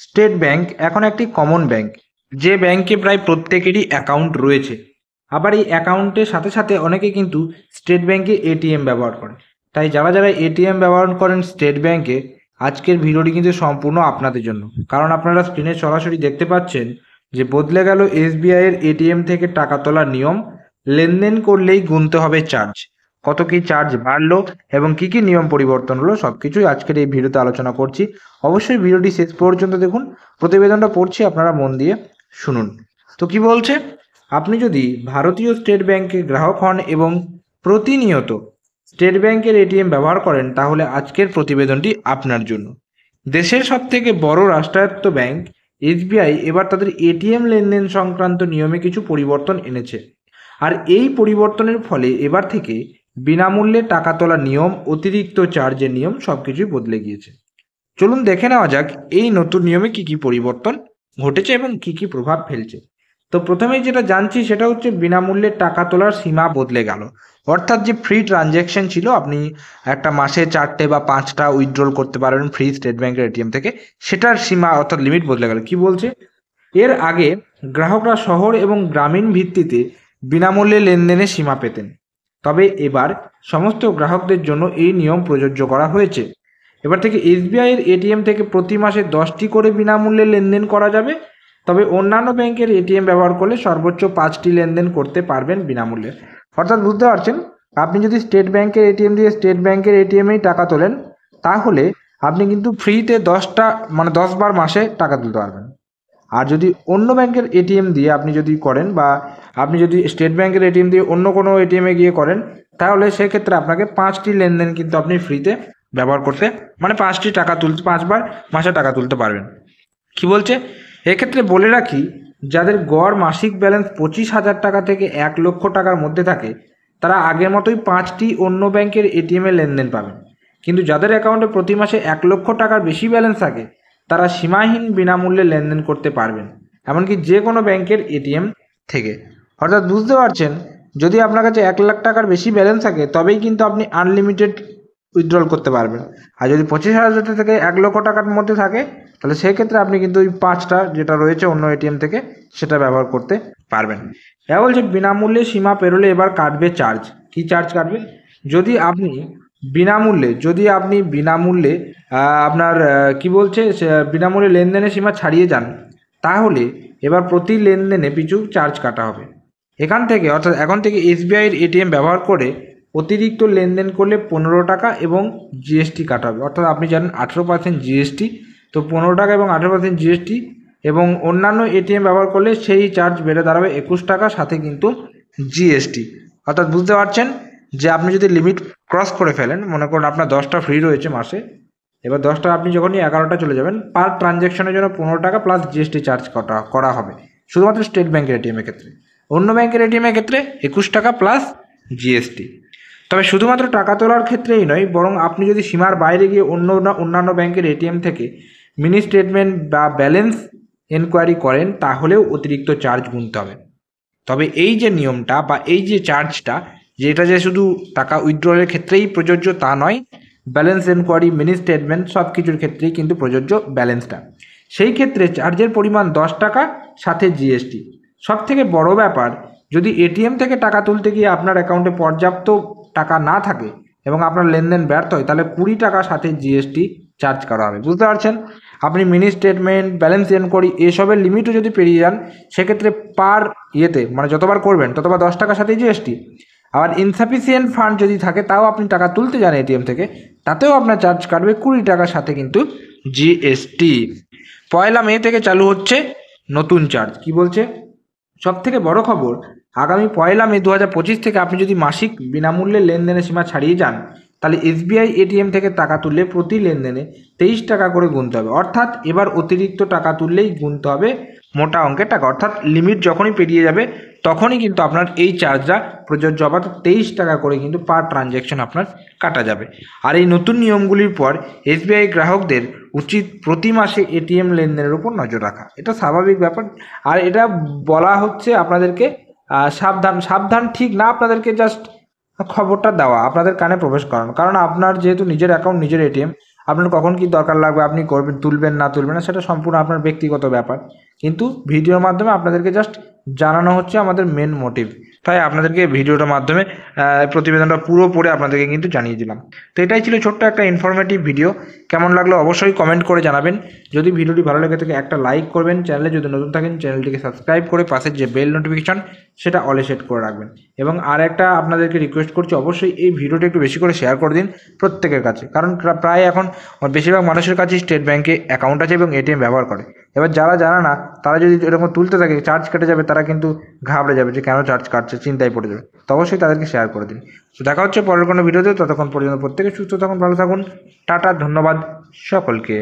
State bank এখন একটি common bank, যে ব্যাংকে প্রায় প্রত্যেকেরই অ্যাকাউন্ট রয়েছে। আবার এই অ্যাকাউন্টের সাথে সাথে অনেকে কিন্তু স্টেট ব্যাংকে এটিএম ব্যবহার করে। তাই যারা যারা এটিএম ব্যবহার করেন স্টেট ব্যাংকে, আজকের ভিডিওটি কিন্তু সম্পূর্ণ আপনাদের জন্য। কারণ আপনারা স্ক্রিনে সরাসরি দেখতে পাচ্ছেন যে বদলে গেল এসবিআইয়ের এটিএম থেকে টাকা তোলার নিয়ম। লেনদেন করলেই গুনতে হবে চার্জ। কত কি চার্জ বাড়লো এবং কি কি নিয়ম পরিবর্তন হলো সবকিছুই আজকের এই ভিডিওতে আলোচনা করছি। অবশ্যই ভিডিওটি শেষ পর্যন্ত দেখুন। প্রতিবেদনটা পড়ছি, আপনারা মন দিয়ে শুনুন। তো কি বলছে, আপনি যদি ভারতীয় স্টেট ব্যাংকের গ্রাহক হন এবং প্রতিনিয়ত স্টেট ব্যাংকের এটিএম ব্যবহার করেন, তাহলে আজকের প্রতিবেদনটি আপনার জন্য। দেশের সবথেকে বড় রাষ্ট্রায়ত্ত ব্যাংক এসবিআই এবার তাদের এটিএম লেনদেন সংক্রান্ত নিয়মে কিছু পরিবর্তন এনেছে। আর এই পরিবর্তনের ফলে এবার থেকে বিনামূল্যে টাকা তোলার নিয়ম, অতিরিক্ত চার্জের নিয়ম সবকিছুই বদলে গিয়েছে। চলুন দেখে নেওয়া যাক এই নতুন নিয়মে কি কি পরিবর্তন ঘটেছে এবং কি কি প্রভাব ফেলছে। তো প্রথমেই যেটা জানছি সেটা হচ্ছে বিনামূল্যে টাকা তোলার সীমা বদলে গেল। অর্থাৎ যে ফ্রি ট্রানজ্যাকশন ছিল, আপনি একটা মাসে 4টে বা 5টা উইথড্রল করতে পারবেন ফ্রি স্টেট ব্যাংকের এটিএম থেকে, সেটার সীমা অর্থাৎ লিমিট বদলে গেল। কি বলছে, এর আগে গ্রাহকরা শহর এবং গ্রামীণ ভিত্তিতে বিনামূল্যে লেনদেনের সীমা পেতেন, তবে এবার সমস্ত গ্রাহকদের জন্য এই নিয়ম প্রযোজ্য করা হয়েছে। এবার থেকে এসবিআইয়ের এটিএম থেকে প্রতি মাসে 10টি করে বিনামূল্যে লেনদেন করা যাবে। তবে অন্যান্য ব্যাংকের এটিএম ব্যবহার করলে সর্বোচ্চ 5টি লেনদেন করতে পারবেন বিনামূল্যে। অর্থাৎ বুঝতে পারছেন, আপনি যদি স্টেট ব্যাংকের এটিএম দিয়ে স্টেট ব্যাংকের এটিএমেই টাকা তোলেন, তাহলে আপনি কিন্তু ফ্রিতে 10 বার মাসে টাকা তুলতে পারবেন। আর যদি অন্য ব্যাংকের এটিএম দিয়ে আপনি যদি করেন, বা আপনি যদি স্টেট ব্যাংকের এটিএম দিয়ে অন্য কোনো এটিএমে গিয়ে করেন, তাহলে সেক্ষেত্রে আপনাকে 5টি লেনদেন কিন্তু আপনি ফ্রিতে ব্যবহার করতে, 5টি টাকা তুলতে, 5বার মাসে টাকা তুলতে পারবেন। কি বলছে, এক্ষেত্রে বলে রাখি, যাদের গড় মাসিক ব্যালেন্স 25,000 টাকা থেকে 1 লক্ষ টাকার মধ্যে থাকে, তারা আগের মতোই 5টি অন্য ব্যাংকের এটিএমে লেনদেন পাবেন। কিন্তু যাদের অ্যাকাউন্টে প্রতি মাসে 1 লক্ষ টাকার বেশি ব্যালেন্স থাকে, তারা সীমাহীন বিনামূল্যে লেনদেন করতে পারবেন, এমনকি যে কোনো ব্যাংকের এটিএম থেকে। অর্থাৎ বুঝতে পারছেন, যদি আপনার কাছে 1 লাখ টাকার বেশি ব্যালেন্স থাকে, তবেই কিন্তু আপনি আনলিমিটেড উইথড্রল করতে পারবেন। আর যদি 25,000 থেকে 1 লক্ষ টাকার মধ্যে থাকে, তাহলে সেক্ষেত্রে আপনি কিন্তু ওই 5টা যেটা রয়েছে অন্য এটিএম থেকে, সেটা ব্যবহার করতে পারবেন। এবার বলছে বিনামূল্যে সীমা পেরোলে এবার কাটবে চার্জ। কি চার্জ কাটবে, যদি আপনি বিনামূল্যে আপনার কি বলছে বিনামূল্যে লেনদেনের সীমা ছাড়িয়ে যান, তাহলে এবার প্রতি লেনদেনে পিছু চার্জ কাটা হবে। এখন থেকে এসবিআইয়ের এটিএম ব্যবহার করে অতিরিক্ত লেনদেন করলে 15 টাকা এবং জিএসটি কাটা হবে। অর্থাৎ আপনি জানেন 18% জিএসটি, তো 15 টাকা এবং 18% জিএসটি, এবং অন্যান্য এটিএম ব্যবহার করলে সেই চার্জ বেড়ে দাঁড়াবে 21 টাকা, সাথে কিন্তু জিএসটি। অর্থাৎ বুঝতে পারছেন যে আপনি যদি লিমিট ক্রস করে ফেলেন, মনে করুন আপনার 10টা ফ্রি রয়েছে মাসে, এবার 10টা আপনি যখনই 11টা চলে যাবেন, পার ট্রানজ্যাকশনের জন্য 15 টাকা প্লাস জিএসটি চার্জ করা হবে, শুধুমাত্র স্টেট ব্যাংকের এটিএমের ক্ষেত্রে। অন্য ব্যাংকের এটিএমের ক্ষেত্রে 21 টাকা প্লাস জিএসটি। তবে শুধুমাত্র টাকা তোলার ক্ষেত্রেই নয়, বরং আপনি যদি সীমার বাইরে গিয়ে অন্যান্য ব্যাংকের এটিএম থেকে মিনি স্টেটমেন্ট বা ব্যালেন্স এনকোয়ারি করেন, তাহলেও অতিরিক্ত চার্জ গুনতে হবে। তবে এই যে নিয়মটা বা এই যে চার্জটা, যেটা যে শুধু টাকা উইথড্রলের ক্ষেত্রেই প্রযোজ্য তা নয়, ব্যালেন্স এনকোয়ারি, মিনি স্টেটমেন্ট সব কিছুর ক্ষেত্রেই কিন্তু প্রযোজ্য ব্যালেন্সটা। সেই ক্ষেত্রে চার্জের পরিমাণ 10 টাকা, সাথে জিএসটি। সব থেকে বড় ব্যাপার, যদি এটিএম থেকে টাকা তুলতে গিয়ে আপনার অ্যাকাউন্টে পর্যাপ্ত টাকা না থাকে এবং আপনার লেনদেন ব্যর্থ হয়, তাহলে 20 টাকা সাথে জিএসটি চার্জ করা হবে। বুঝতে পারছেন, আপনি মিনি স্টেটমেন্ট, ব্যালেন্স এনকোয়ারি এসবের লিমিটও যদি পেরিয়ে যান, সেক্ষেত্রে পার যতবার করবেন ততবার 10 টাকার সাথে জিএসটি। আবার ইনসাফিসিয়েন্ট ফান্ড যদি থাকে, তাও আপনি টাকা তুলতে যান এটিএম থেকে, তাতেও আপনার চার্জ কাটবে 20 টাকার সাথে কিন্তু জিএসটি। 1 মে থেকে চালু হচ্ছে নতুন চার্জ। কি বলছে, সব থেকে বড় খবর, আগামী 1 মে 2025 থেকে আপনি যদি মাসিক বিনামূল্যে লেনদেনের সীমা ছাড়িয়ে যান, তাহলে এসবিআই এটিএম থেকে টাকা তুললে প্রতি লেনদেনে 23 টাকা করে গুনতে হবে। অর্থাৎ এবার অতিরিক্ত টাকা তুললেই গুনতে হবে মোটা অঙ্কের টাকা। অর্থাৎ লিমিট যখনই পেরিয়ে যাবে, তখনই কিন্তু আপনার এই চার্জটা প্রযোজ্য হবে। 23 টাকা করে কিন্তু পার ট্রানজ্যাকশন আপনার কাটা যাবে। আর এই নতুন নিয়মগুলির পর এসবিআই গ্রাহকদের উচিত প্রতি মাসে এটিএম লেনদেনের উপর নজর রাখা। এটা স্বাভাবিক ব্যাপার। আর এটা বলা হচ্ছে আপনাদেরকে সাবধান ঠিক না, আপনাদেরকে জাস্ট খবরটা দেওয়া, আপনাদের কানে প্রবেশ করানো। কারণ আপনার যেহেতু নিজের অ্যাকাউন্ট, নিজের এটিএম, আপনার কখন কি দরকার লাগবে, আপনি করবেন, তুলবেন না তুলবেন না, সেটা সম্পূর্ণ আপনার ব্যক্তিগত ব্যাপার। কিন্তু ভিডিওর মাধ্যমে আপনাদেরকে জাস্ট জানানো হচ্ছে আমাদের মেন মোটিভ। তাই আপনাদেরকে ভিডিওটার মাধ্যমে প্রতিবেদনটা পুরো পড়ে আপনাদেরকে কিন্তু জানিয়ে দিলাম। তো এটাই ছিল ছোট্ট একটা ইনফরমেটিভ ভিডিও। কেমন লাগলো অবশ্যই কমেন্ট করে জানাবেন। যদি ভিডিওটি ভালো লেগে থাকে একটা লাইক করবেন, চ্যানেলে যদি নতুন থাকেন চ্যানেলটিকে সাবস্ক্রাইব করে পাশের যে বেল নোটিফিকেশন সেটা অলে সেট করে রাখবেন। এবং আর একটা আপনাদেরকে রিকোয়েস্ট করছি, অবশ্যই এই ভিডিওটা একটু বেশি করে শেয়ার করে দিন প্রত্যেকের কাছে, কারণ প্রায় এখন বেশিরভাগ মানুষের কাছেই স্টেট ব্যাঙ্কে অ্যাকাউন্ট আছে এবং এটিএম ব্যবহার করে। এবার যারা জানে না তারা যদি এরকম তুলতে থাকে চার্জ কেটে যাবে, তারা কিন্তু ঘাবড়ে যাবে যে কেন চার্জ কাটছে, চিন্তায় পড়ে যাবে। তো অবশ্যই তাদেরকে শেয়ার করে দিন। তো দেখা হচ্ছে পরের কোনো ভিডিওতে, ততক্ষণ পর্যন্ত প্রত্যেকে সুস্থ থাকুন, ভালো থাকুন। টাটা, ধন্যবাদ সকলকে।